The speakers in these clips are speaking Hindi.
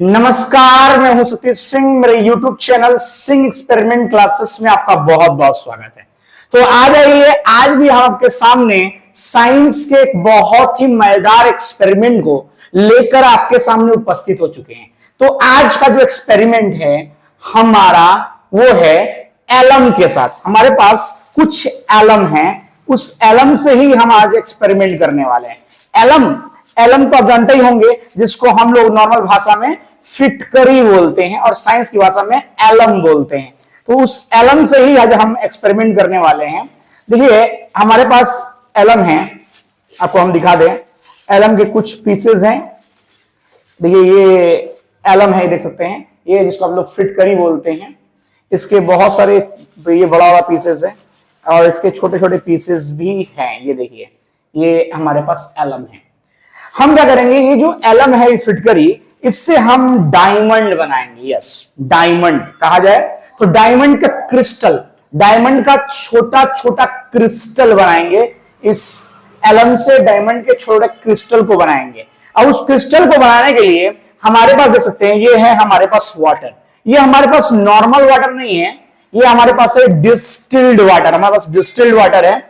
नमस्कार, मैं हूं सतीश सिंह। मेरे YouTube channel Singh experiment classes में आपका बहुत बहुत स्वागत है। तो आ जाइए, आज भी हम आपके सामने साइंस के एक बहुत ही मजेदार एक्सपेरिमेंट को लेकर आपके सामने उपस्थित हो चुके हैं। तो आज का जो एक्सपेरिमेंट है हमारा वो है एलम के साथ। हमारे पास कुछ एलम है, उस एलम से ही हम आज एक्सपेरिमेंट करने वाले हैं। एलम एलम तो आप जानते ही होंगे, जिसको हम लोग नॉर्मल भाषा में फिटकरी बोलते हैं और साइंस की भाषा में एलम बोलते हैं। तो उस एलम से ही आज हम एक्सपेरिमेंट करने वाले हैं। देखिए, हमारे पास एलम है, आपको हम दिखा दें। एलम के कुछ पीसेस हैं। देखिए, ये एलम है, देख सकते हैं, ये जिसको हम लोग फिटकरी बोलते हैं। इसके बहुत सारे ये बड़ा बड़ा पीसेस है और इसके छोटे छोटे पीसेस भी हैं। ये देखिए, ये हमारे पास एलम है। हम क्या करेंगे, ये जो एलम है, ये फिटकरी, इससे हम डायमंड बनाएंगे। यस, डायमंड कहा जाए तो डायमंड का क्रिस्टल, डायमंड का छोटा छोटा क्रिस्टल बनाएंगे। इस एलम से डायमंड के छोटे क्रिस्टल को बनाएंगे। अब उस क्रिस्टल को बनाने के लिए हमारे पास देख सकते हैं, ये है हमारे पास वाटर। ये हमारे पास नॉर्मल वाटर नहीं है, ये हमारे पास है डिस्टिल्ड वाटर। हमारे पास डिस्टिल्ड वाटर है।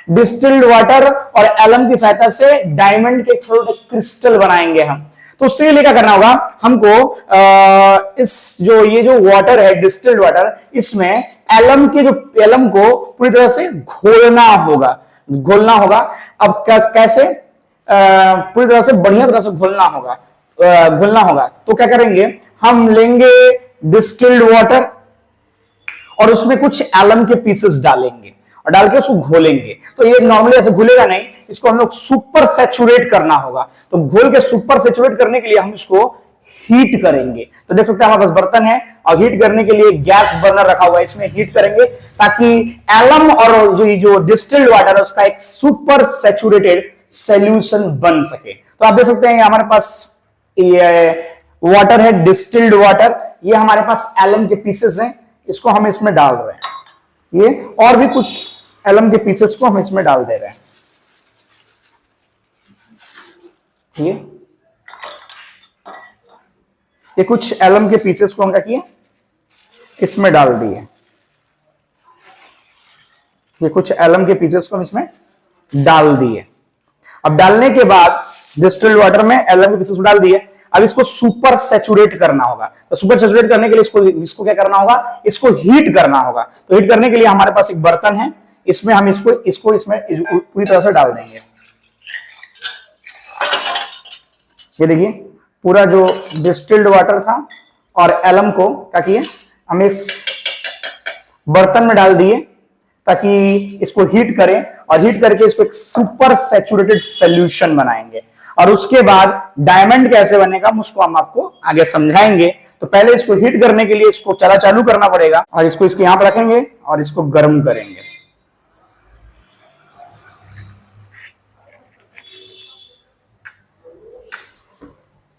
डिस्टिल्ड वाटर और एलम की सहायता से डायमंड के छोटे क्रिस्टल बनाएंगे हम। तो उसके लिए क्या करना होगा हमको, इस ये जो वाटर है, डिस्टिल्ड वाटर, इसमें एलम को पूरी तरह से घोलना होगा। अब कैसे? पूरी तरह से, बढ़िया तरह से घोलना होगा। तो क्या करेंगे, हम लेंगे डिस्टिल्ड वाटर और उसमें कुछ एलम के पीसेस डालेंगे और डाल के उसको घोलेंगे। तो ये नॉर्मली ऐसे घुलेगा नहीं, इसको हम लोग सुपर सैचुरेट करना होगा। तो घोल के सुपर सैचुरेट करने के लिए हम इसको हीट करेंगे। तो देख सकते हैं हमारे पास बर्तन है और हीट करने के लिए गैस बर्नर रखा हुआ है, इसमें हीट करेंगे ताकि एलम और जो डिस्टिल्ड वाटर है उसका एक सुपर सैचुरेटेड सॉल्यूशन बन सके। तो आप देख सकते हैं हमारे पास ये वाटर है, डिस्टिल्ड वाटर। ये हमारे पास एलम के पीसेस हैं, इसको हम इसमें डाल रहे हैं। ये और भी कुछ एलम के पीसेस को हम इसमें डाल दे रहे हैं। ये कुछ एलम के पीसेस को हम क्या किए, इसमें डाल दिए। ये कुछ एलम के पीसेस को हम इसमें डाल दिए। अब डालने के बाद डिस्टिल्ड वाटर में एलम के पीसेस को डाल दिए। अब इसको सुपर सैचुरेट करना होगा। तो सुपर सैचुरेट करने के लिए इसको क्या करना होगा, इसको हीट करना होगा। तो हीट करने के लिए हमारे पास एक बर्तन है, इसमें हम इसको इसमें पूरी तरह से डाल देंगे। ये देखिए, पूरा जो डिस्टिल्ड वाटर था और एलम को क्या किए, हम इस बर्तन में डाल दिए ताकि इसको हीट करें और हीट करके इसको एक सुपर सैचुरेटेड सॉल्यूशन बनाएंगे। और उसके बाद डायमंड कैसे बनेगा उसको हम आपको आगे समझाएंगे। तो पहले इसको हीट करने के लिए इसको चालू करना पड़ेगा और इसको यहां पर रखेंगे और इसको गर्म करेंगे।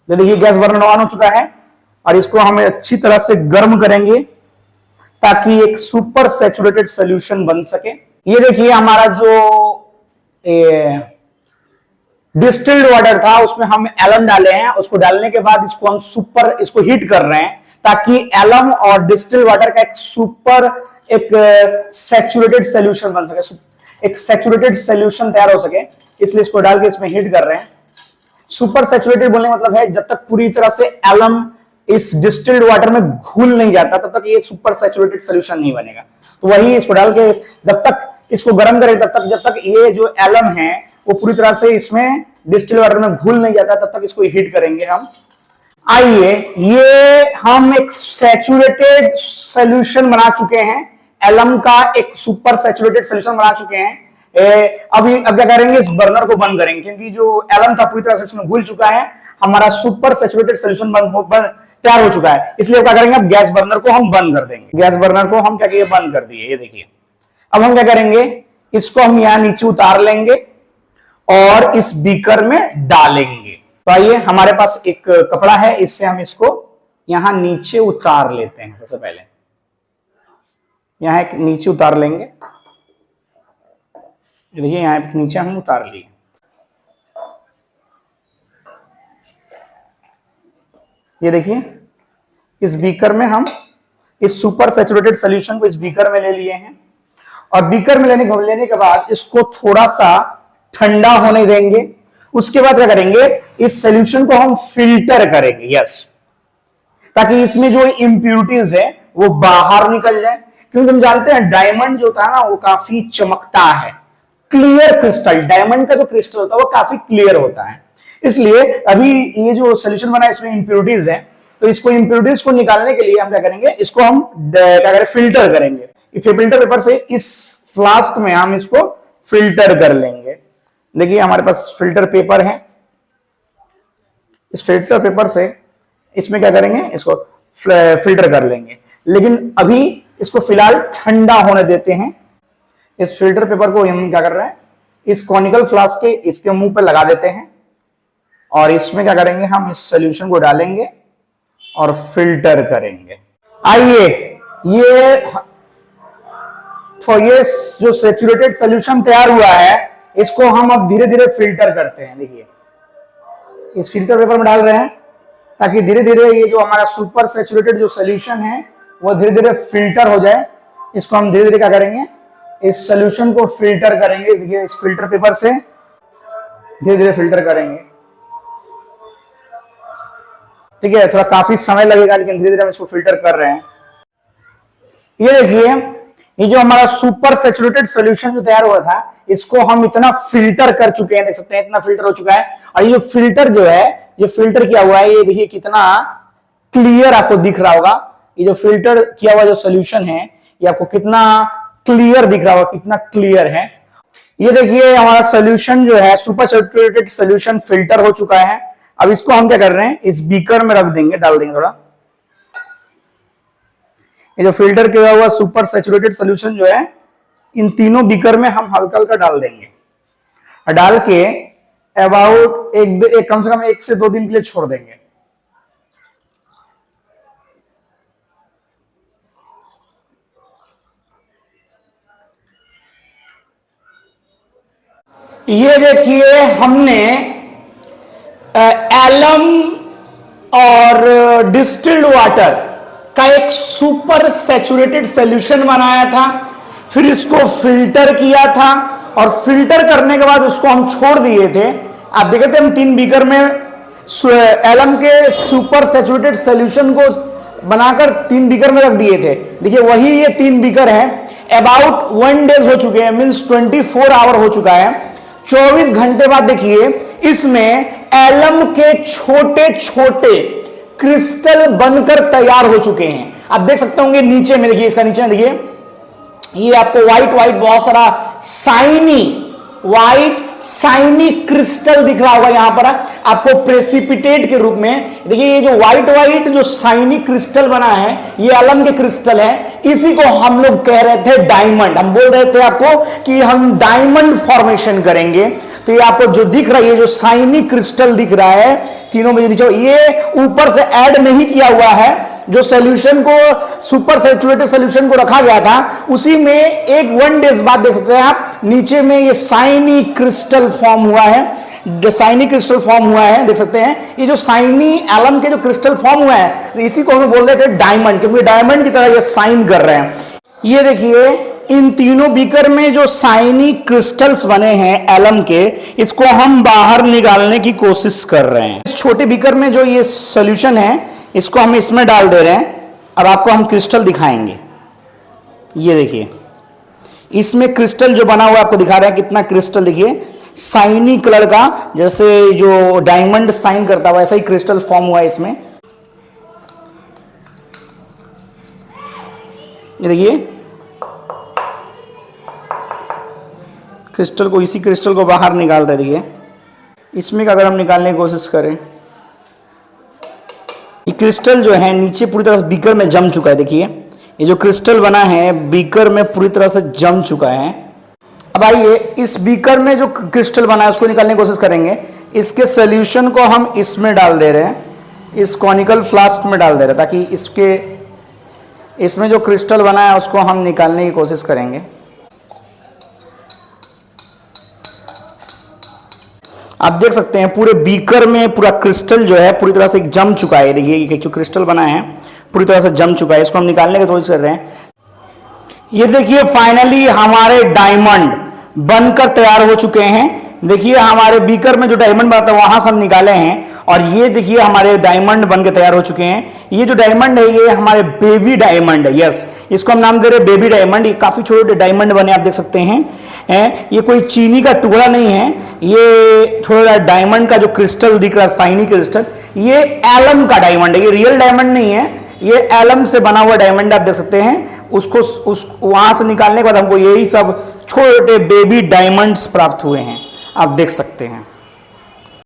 देखिए, गैस बर्नर ऑन हो चुका है और इसको हम अच्छी तरह से गर्म करेंगे ताकि एक सुपर सैचुरेटेड सॉल्यूशन बन सके। ये देखिए, हमारा जो डिस्टिल्ड वाटर था उसमें हम एलम डाले हैं। उसको डालने के बाद इसको हम इसको हीट कर रहे हैं ताकि एलम और डिस्टिल्ड वाटर का एक सैचुरेटेड सॉल्यूशन बन सके, एक सैचुरेटेड सॉल्यूशन तैयार हो सके। इसलिए इसको डाल के इसमें हीट कर रहे हैं। सुपर सैचुरेटेड बोलने का मतलब है जब तक पूरी तरह से एलम इस डिस्टिल्ड वाटर में घुल नहीं जाता तब तक ये सुपर सैचुरेटेड सॉल्यूशन नहीं बनेगा। तो वही इसको डाल के जब तक इसको गर्म करें जब तक ये जो एलम है वो पूरी तरह से इसमें डिस्टिल्ड वाटर में घुल नहीं जाता तब तक इसको हीट करेंगे हम। आइए, ये हम एक सैचुरेटेड सॉल्यूशन बना चुके हैं, एलम का एक सुपर सैचुरेटेड सॉल्यूशन बना चुके हैं। अब क्या करेंगे, इस बर्नर को बंद करेंगे क्योंकि जो एलम था पूरी तरह से इसमें घुल चुका है। हमारा सुपर सैचुरेटेड सॉल्यूशन तैयार हो चुका है। इसलिए क्या करेंगे, अब गैस बर्नर को हम बंद कर देंगे। गैस बर्नर को हम क्या किए, बंद कर दिए। ये देखिए, अब हम क्या करेंगे, इसको हम यहां नीचे उतार लेंगे और इस बीकर में डालेंगे। तो आइए, हमारे पास एक कपड़ा है, इससे हम इसको यहां नीचे उतार लेते हैं। सबसे पहले यहां एक नीचे उतार लेंगे। देखिए, यहां नीचे हम उतार लिए। ये देखिए, इस बीकर में हम इस सुपर सैचुरेटेड सोल्यूशन को इस बीकर में ले लिए हैं और बीकर में लेने के बाद इसको थोड़ा सा ठंडा होने देंगे। उसके बाद क्या करेंगे, इस सोल्यूशन को हम फिल्टर करेंगे। यस, ताकि इसमें जो इंप्यूरिटीज है वो बाहर निकल जाए, क्योंकि हम जानते हैं डायमंड जो होता है ना वो काफी चमकता है, क्लियर क्रिस्टल। डायमंड का जो क्रिस्टल होता है वो काफी क्लियर होता है। इसलिए अभी ये जो सोल्यूशन बना है इसमें इंप्यूरिटीज है, तो इसको इंप्यूरिटीज को निकालने के लिए हम क्या करेंगे, इसको हम क्या करें, फिल्टर करेंगे। फिल्टर पेपर से इस फ्लास्क में हम इसको फिल्टर कर लेंगे। देखिए हमारे पास फिल्टर पेपर है, इस फिल्टर पेपर से इसमें क्या करेंगे, इसको फिल्टर कर लेंगे। लेकिन अभी इसको फिलहाल ठंडा होने देते हैं। इस फिल्टर पेपर को हम क्या कर रहे हैं, इस कॉनिकल फ्लास्क के इसके मुंह पे लगा देते हैं और इसमें क्या करेंगे, हम इस सोल्यूशन को डालेंगे और फिल्टर करेंगे। आइए ये जो सैचुरेटेड सोल्यूशन तैयार हुआ है इसको हम अब धीरे धीरे फिल्टर करते हैं। देखिए इस फिल्टर पेपर में डाल रहे हैं ताकि धीरे धीरे ये जो हमारा सुपर सैचुरेटेड जो सोल्यूशन है वो धीरे धीरे फिल्टर हो जाए। इसको हम धीरे धीरे क्या करेंगे, इस सोल्यूशन को फिल्टर करेंगे। देखिए इस फिल्टर पेपर से धीरे धीरे फिल्टर करेंगे। ठीक है, थोड़ा काफी समय लगेगा लेकिन धीरे धीरे हम इसको फिल्टर कर रहे हैं। ये देखिए, ये जो हमारा सुपर सैचुरेटेड सॉल्यूशन जो तैयार हुआ था इसको हम इतना फिल्टर कर चुके हैं, देख सकते हैं इतना फिल्टर हो चुका है। और ये जो फिल्टर जो है, ये फिल्टर किया हुआ है, ये देखिए कितना क्लियर आपको दिख रहा होगा। ये जो फिल्टर किया हुआ जो सॉल्यूशन है ये आपको कितना क्लियर दिख रहा होगा, कितना क्लियर है। ये देखिए हमारा सॉल्यूशन जो है, सुपर सैचुरेटेड सॉल्यूशन फिल्टर हो चुका है। अब इसको हम क्या कर रहे हैं, इस बीकर में रख देंगे, डाल देंगे थोड़ा। ये जो फिल्टर किया हुआ सुपर सैचुरेटेड सॉल्यूशन जो है इन तीनों बीकर में हम हल्का हल्का डाल देंगे और डाल के अबाउट कम से कम 1 से 2 दिन के लिए छोड़ देंगे। ये देखिए हमने एलम और डिस्टिल्ड वाटर का एक सुपर सैचुरेटेड सॉल्यूशन बनाया था, फिर इसको फिल्टर किया था और फिल्टर करने के बाद उसको हम छोड़ दिए थे। आप देखे थे हम 3 बीकर में एलम के सुपर सैचुरेटेड सॉल्यूशन को बनाकर 3 बीकर में रख दिए थे। देखिए वही ये 3 बीकर है। अबाउट 1 डेज हो चुके हैं, मींस 24 आवर हो चुका है। 24 घंटे बाद देखिए इसमें एलम के छोटे छोटे क्रिस्टल बनकर तैयार हो चुके हैं। आप देख सकते होंगे नीचे में, देखिए इसका नीचे में देखिए ये आपको व्हाइट बहुत सारा साइनी क्रिस्टल दिख रहा होगा। यहां पर आपको प्रेसिपिटेट के रूप में देखिए ये जो व्हाइट जो साइनी क्रिस्टल बना है ये एलम के क्रिस्टल है। इसी को हम लोग कह रहे थे डायमंड। हम बोल रहे थे आपको कि हम डायमंड फॉर्मेशन करेंगे। तो ये आपको जो दिख रहा है, ये जो साइनी क्रिस्टल दिख रहा है तीनों में नीचे, ये ऊपर से ऐड नहीं किया हुआ है। जो सॉल्यूशन को सुपर सैचुरेटेड सॉल्यूशन को रखा गया था उसी में 1 डेज बाद देख सकते हैं आप नीचे में ये साइनी क्रिस्टल फॉर्म हुआ है। साइनी क्रिस्टल फॉर्म हुआ है, देख सकते हैं ये जो साइनी एलम के जो क्रिस्टल फॉर्म हुआ है इसी को हम बोल रहे थे डायमंड, क्योंकि डायमंड की तरह ये साइन कर रहे हैं। ये देखिए इन तीनों बीकर में जो साइनी क्रिस्टल्स बने हैं एलम के, इसको हम बाहर निकालने की कोशिश कर रहे हैं। इस छोटे बीकर में जो ये सॉल्यूशन है इसको हम इसमें डाल दे रहे हैं। अब आपको हम क्रिस्टल दिखाएंगे। ये देखिए इसमें क्रिस्टल जो बना हुआ आपको दिखा रहे हैं, कितना क्रिस्टल देखिए साइनी कलर का, जैसे जो डायमंड साइन करता हुआ ऐसा ही क्रिस्टल फॉर्म हुआ है इसमें। ये देखिए क्रिस्टल को, इसी क्रिस्टल को बाहर निकाल रहे। देखिए इसमें अगर हम निकालने की कोशिश करें, ये क्रिस्टल जो है नीचे पूरी तरह से बीकर में जम चुका है। देखिए ये जो क्रिस्टल बना है बीकर में पूरी तरह से जम चुका है। अब आइए इस बीकर में जो क्रिस्टल बना है उसको निकालने की कोशिश करेंगे। इसके सॉल्यूशन को हम इसमें डाल दे रहे हैं, इस कॉनिकल फ्लास्क में डाल दे रहे हैं, ताकि इसमें जो क्रिस्टल बना है उसको हम निकालने की कोशिश करेंगे। आप देख सकते हैं पूरे बीकर में पूरा क्रिस्टल जो है पूरी तरह से जम चुका है। देखिए ये जो क्रिस्टल बना है पूरी तरह से जम चुका है, इसको हम निकालने की कोशिश कर रहे हैं। ये देखिए फाइनली हमारे डायमंड बनकर तैयार हो चुके हैं। देखिए हमारे बीकर में जो डायमंड बना था वहां से हम निकाले हैं और ये देखिए हमारे डायमंड बनकर तैयार हो चुके हैं। ये जो डायमंड है ये हमारे बेबी डायमंड है। यस, इसको हम नाम दे रहे हैं बेबी डायमंड। ये काफी छोटे डायमंड बने, आप देख सकते हैं। ये कोई चीनी का टुकड़ा नहीं है, ये छोटा डायमंड का जो क्रिस्टल दिख रहा है, शाइनी क्रिस्टल, ये एलम का डायमंड है। ये रियल डायमंड नहीं है, ये एलम से बना हुआ डायमंड आप देख सकते हैं। उसको वहां से निकालने के बाद हमको यही सब छोटे बेबी डायमंड्स प्राप्त हुए हैं, आप देख सकते हैं।